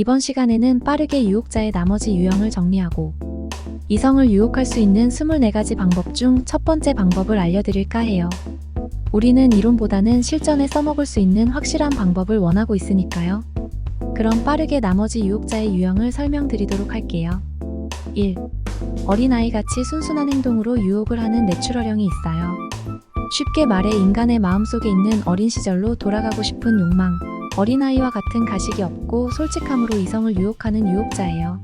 이번 시간에는 빠르게 유혹자의 나머지 유형을 정리하고 이성을 유혹할 수 있는 24가지 방법 중 첫 번째 방법을 알려드릴까 해요. 우리는 이론보다는 실전에 써먹을 수 있는 확실한 방법을 원하고 있으니까요. 그럼 빠르게 나머지 유혹자의 유형을 설명드리도록 할게요. 1. 어린아이같이 순순한 행동으로 유혹을 하는 내추럴형이 있어요. 쉽게 말해 인간의 마음속에 있는 어린 시절로 돌아가고 싶은 욕망, 어린아이와 같은 가식이 없고 솔직함으로 이성을 유혹하는 유혹자예요.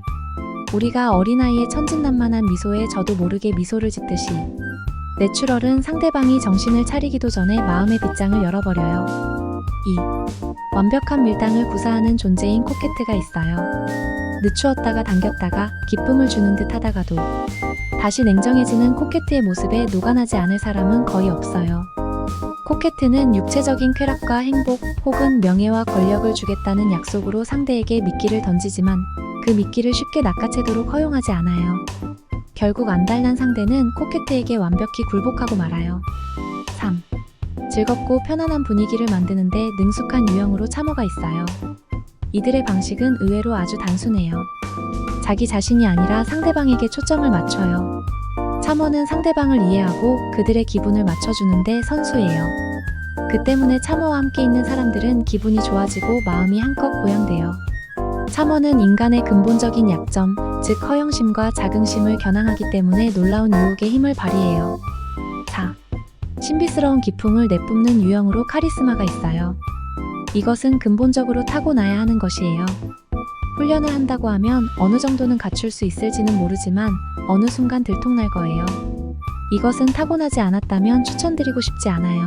우리가 어린아이의 천진난만한 미소에 저도 모르게 미소를 짓듯이 내추럴은 상대방이 정신을 차리기도 전에 마음의 빗장을 열어버려요. 2. 완벽한 밀당을 구사하는 존재인 코케트가 있어요. 늦추었다가 당겼다가 기쁨을 주는 듯 하다가도 다시 냉정해지는 코케트의 모습에 녹아나지 않을 사람은 거의 없어요. 코케트는 육체적인 쾌락과 행복 혹은 명예와 권력을 주겠다는 약속으로 상대에게 미끼를 던지지만 그 미끼를 쉽게 낚아채도록 허용하지 않아요. 결국 안달난 상대는 코케트에게 완벽히 굴복하고 말아요. 3. 즐겁고 편안한 분위기를 만드는데 능숙한 유형으로 참어가 있어요. 이들의 방식은 의외로 아주 단순해요. 자기 자신이 아니라 상대방에게 초점을 맞춰요. 참어는 상대방을 이해하고 그들의 기분을 맞춰주는데 선수예요. 그 때문에 참어와 함께 있는 사람들은 기분이 좋아지고 마음이 한껏 고양돼요. 참어는 인간의 근본적인 약점, 즉 허영심과 자긍심을 겨냥하기 때문에 놀라운 유혹의 힘을 발휘해요. 4. 신비스러운 기풍을 내뿜는 유형으로 카리스마가 있어요. 이것은 근본적으로 타고나야 하는 것이에요. 훈련을 한다고 하면 어느 정도는 갖출 수 있을지는 모르지만 어느 순간 들통날 거예요. 이것은 타고나지 않았다면 추천드리고 싶지 않아요.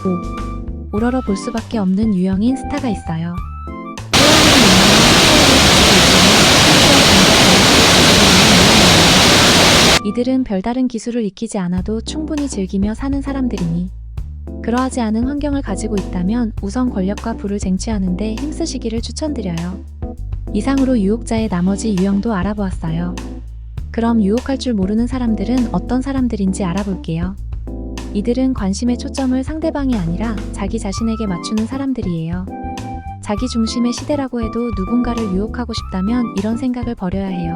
5. 우러러 볼 수밖에 없는 유형인 스타가 있어요. 이들은 별다른 기술을 익히지 않아도 충분히 즐기며 사는 사람들이니 그러하지 않은 환경을 가지고 있다면 우선 권력과 부를 쟁취하는데 힘쓰시기를 추천드려요. 이상으로 유혹자의 나머지 유형도 알아보았어요. 그럼 유혹할 줄 모르는 사람들은 어떤 사람들인지 알아볼게요. 이들은 관심의 초점을 상대방이 아니라 자기 자신에게 맞추는 사람들이에요. 자기 중심의 시대라고 해도 누군가를 유혹하고 싶다면 이런 생각을 버려야 해요.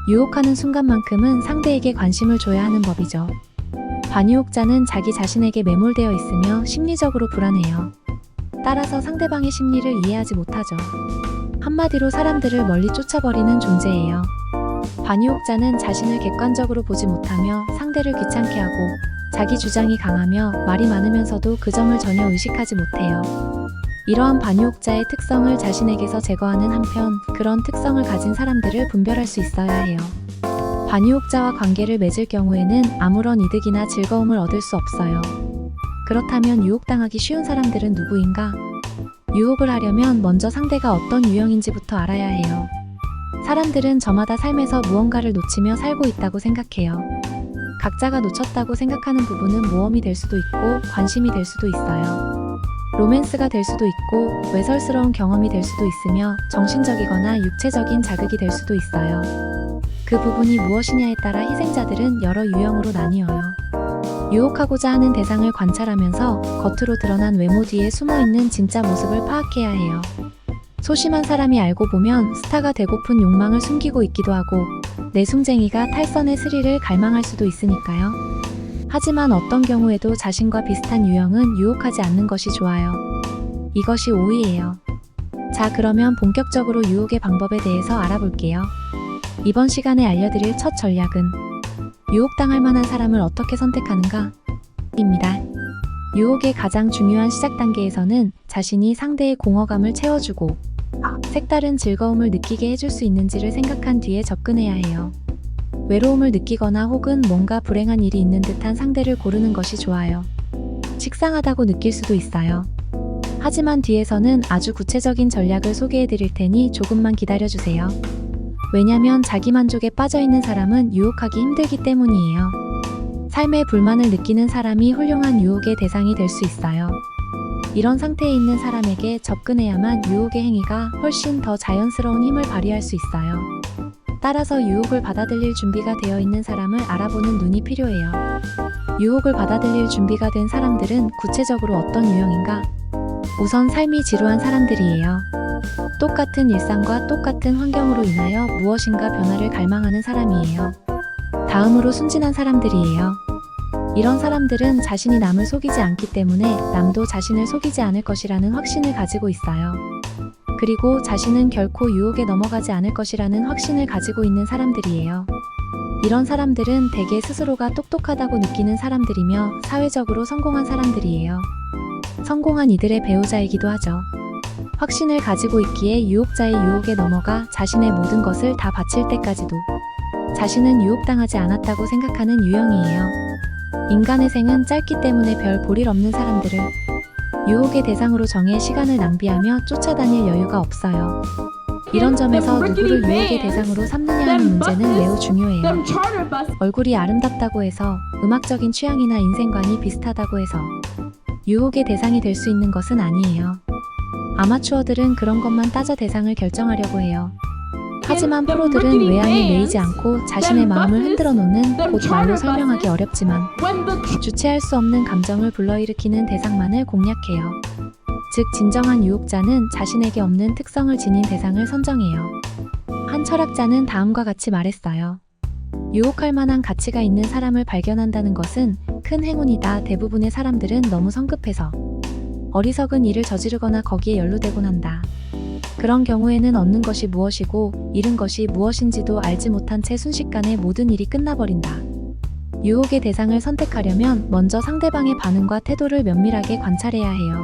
유혹하는 순간만큼은 상대에게 관심을 줘야 하는 법이죠. 반유혹자는 자기 자신에게 매몰되어 있으며 심리적으로 불안해요. 따라서 상대방의 심리를 이해하지 못하죠. 한마디로 사람들을 멀리 쫓아버리는 존재예요. 반유혹자는 자신을 객관적으로 보지 못하며 상대를 귀찮게 하고 자기 주장이 강하며 말이 많으면서도 그 점을 전혀 의식하지 못해요. 이러한 반유혹자의 특성을 자신에게서 제거하는 한편 그런 특성을 가진 사람들을 분별할 수 있어야 해요. 반유혹자와 관계를 맺을 경우에는 아무런 이득이나 즐거움을 얻을 수 없어요. 그렇다면 유혹당하기 쉬운 사람들은 누구인가? 유혹을 하려면 먼저 상대가 어떤 유형인지부터 알아야 해요. 사람들은 저마다 삶에서 무언가를 놓치며 살고 있다고 생각해요. 각자가 놓쳤다고 생각하는 부분은 모험이 될 수도 있고 관심이 될 수도 있어요. 로맨스가 될 수도 있고 외설스러운 경험이 될 수도 있으며 정신적이거나 육체적인 자극이 될 수도 있어요. 그 부분이 무엇이냐에 따라 희생자들은 여러 유형으로 나뉘어요. 유혹하고자 하는 대상을 관찰하면서 겉으로 드러난 외모 뒤에 숨어있는 진짜 모습을 파악해야 해요. 소심한 사람이 알고 보면 스타가 되고픈 욕망을 숨기고 있기도 하고 내숭쟁이가 탈선의 스릴을 갈망할 수도 있으니까요. 하지만 어떤 경우에도 자신과 비슷한 유형은 유혹하지 않는 것이 좋아요. 이것이 5위예요. 자, 그러면 본격적으로 유혹의 방법에 대해서 알아볼게요. 이번 시간에 알려드릴 첫 전략은 유혹당할 만한 사람을 어떻게 선택하는가? 입니다. 유혹의 가장 중요한 시작 단계에서는 자신이 상대의 공허감을 채워주고 색다른 즐거움을 느끼게 해줄 수 있는지를 생각한 뒤에 접근해야 해요. 외로움을 느끼거나 혹은 뭔가 불행한 일이 있는 듯한 상대를 고르는 것이 좋아요. 식상하다고 느낄 수도 있어요. 하지만 뒤에서는 아주 구체적인 전략을 소개해드릴 테니 조금만 기다려주세요. 왜냐면 자기만족에 빠져있는 사람은 유혹하기 힘들기 때문이에요. 삶에 불만을 느끼는 사람이 훌륭한 유혹의 대상이 될 수 있어요. 이런 상태에 있는 사람에게 접근해야만 유혹의 행위가 훨씬 더 자연스러운 힘을 발휘할 수 있어요. 따라서 유혹을 받아들일 준비가 되어 있는 사람을 알아보는 눈이 필요해요. 유혹을 받아들일 준비가 된 사람들은 구체적으로 어떤 유형인가? 우선 삶이 지루한 사람들이에요. 똑같은 일상과 똑같은 환경으로 인하여 무엇인가 변화를 갈망하는 사람이에요. 다음으로 순진한 사람들이에요. 이런 사람들은 자신이 남을 속이지 않기 때문에 남도 자신을 속이지 않을 것이라는 확신을 가지고 있어요. 그리고 자신은 결코 유혹에 넘어가지 않을 것이라는 확신을 가지고 있는 사람들이에요. 이런 사람들은 대개 스스로가 똑똑하다고 느끼는 사람들이며 사회적으로 성공한 사람들이에요. 성공한 이들의 배우자이기도 하죠. 확신을 가지고 있기에 유혹자의 유혹에 넘어가 자신의 모든 것을 다 바칠 때까지도 자신은 유혹당하지 않았다고 생각하는 유형이에요. 인간의 생은 짧기 때문에 별 볼일 없는 사람들을 유혹의 대상으로 정해 시간을 낭비하며 쫓아다닐 여유가 없어요. 이런 점에서 누구를 유혹의 대상으로 삼느냐 하는 문제는 매우 중요해요. 얼굴이 아름답다고 해서 음악적인 취향이나 인생관이 비슷하다고 해서 유혹의 대상이 될 수 있는 것은 아니에요. 아마추어들은 그런 것만 따져 대상을 결정하려고 해요. 하지만 프로들은 외향에 매이지 않고 자신의 마음을 흔들어 놓는 곧 말로 설명하기 어렵지만 주체할 수 없는 감정을 불러일으키는 대상만을 공략해요. 즉 진정한 유혹자는 자신에게 없는 특성을 지닌 대상을 선정해요. 한 철학자는 다음과 같이 말했어요. 유혹할 만한 가치가 있는 사람을 발견한다는 것은 큰 행운이다. 대부분의 사람들은 너무 성급해서 어리석은 일을 저지르거나 거기에 연루되곤 한다. 그런 경우에는 얻는 것이 무엇이고 잃은 것이 무엇인지도 알지 못한 채 순식간에 모든 일이 끝나버린다. 유혹의 대상을 선택하려면 먼저 상대방의 반응과 태도를 면밀하게 관찰해야 해요.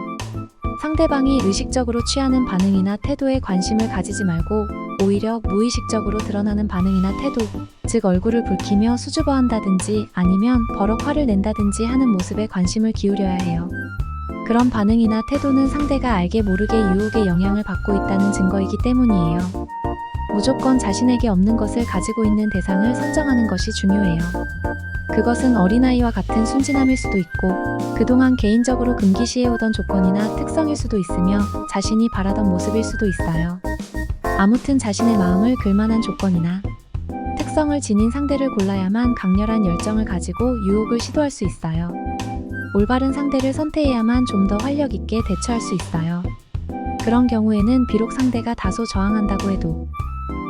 상대방이 의식적으로 취하는 반응이나 태도에 관심을 가지지 말고 오히려 무의식적으로 드러나는 반응이나 태도, 즉 얼굴을 붉히며 수줍어한다든지 아니면 버럭 화를 낸다든지 하는 모습에 관심을 기울여야 해요. 그런 반응이나 태도는 상대가 알게 모르게 유혹의 영향을 받고 있다는 증거이기 때문이에요. 무조건 자신에게 없는 것을 가지고 있는 대상을 선정하는 것이 중요해요. 그것은 어린아이와 같은 순진함일 수도 있고 그동안 개인적으로 금기시해오던 조건이나 특성일 수도 있으며 자신이 바라던 모습일 수도 있어요. 아무튼 자신의 마음을 글만한 조건이나 특성을 지닌 상대를 골라야만 강렬한 열정을 가지고 유혹을 시도할 수 있어요. 올바른 상대를 선택해야만 좀 더 활력 있게 대처할 수 있어요. 그런 경우에는 비록 상대가 다소 저항한다고 해도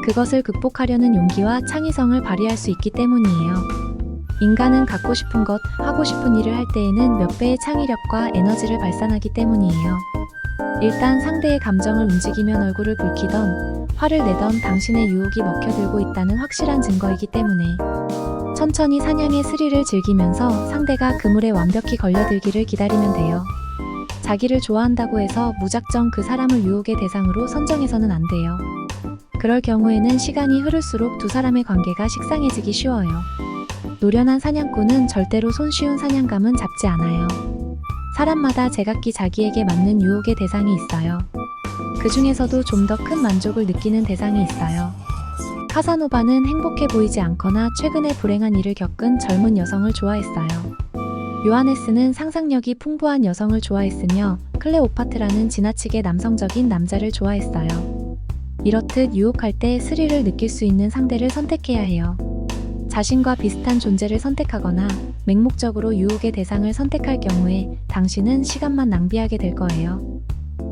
그것을 극복하려는 용기와 창의성을 발휘할 수 있기 때문이에요. 인간은 갖고 싶은 것, 하고 싶은 일을 할 때에는 몇 배의 창의력과 에너지를 발산하기 때문이에요. 일단 상대의 감정을 움직이면 얼굴을 붉히던 화를 내던 당신의 유혹이 먹혀들고 있다는 확실한 증거이기 때문에 천천히 사냥의 스릴을 즐기면서 상대가 그물에 완벽히 걸려들기를 기다리면 돼요. 자기를 좋아한다고 해서 무작정 그 사람을 유혹의 대상으로 선정해서는 안 돼요. 그럴 경우에는 시간이 흐를수록 두 사람의 관계가 식상해지기 쉬워요. 노련한 사냥꾼은 절대로 손쉬운 사냥감은 잡지 않아요. 사람마다 제각기 자기에게 맞는 유혹의 대상이 있어요. 그 중에서도 좀 더 큰 만족을 느끼는 대상이 있어요. 카사노바는 행복해 보이지 않거나 최근에 불행한 일을 겪은 젊은 여성을 좋아했어요. 요하네스는 상상력이 풍부한 여성을 좋아했으며 클레오파트라는 지나치게 남성적인 남자를 좋아했어요. 이렇듯 유혹할 때 스릴을 느낄 수 있는 상대를 선택해야 해요. 자신과 비슷한 존재를 선택하거나 맹목적으로 유혹의 대상을 선택할 경우에 당신은 시간만 낭비하게 될 거예요.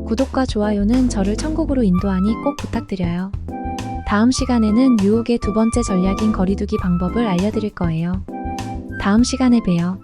구독과 좋아요는 저를 천국으로 인도하니 꼭 부탁드려요. 다음 시간에는 유혹의 두 번째 전략인 거리두기 방법을 알려드릴 거예요. 다음 시간에 봬요.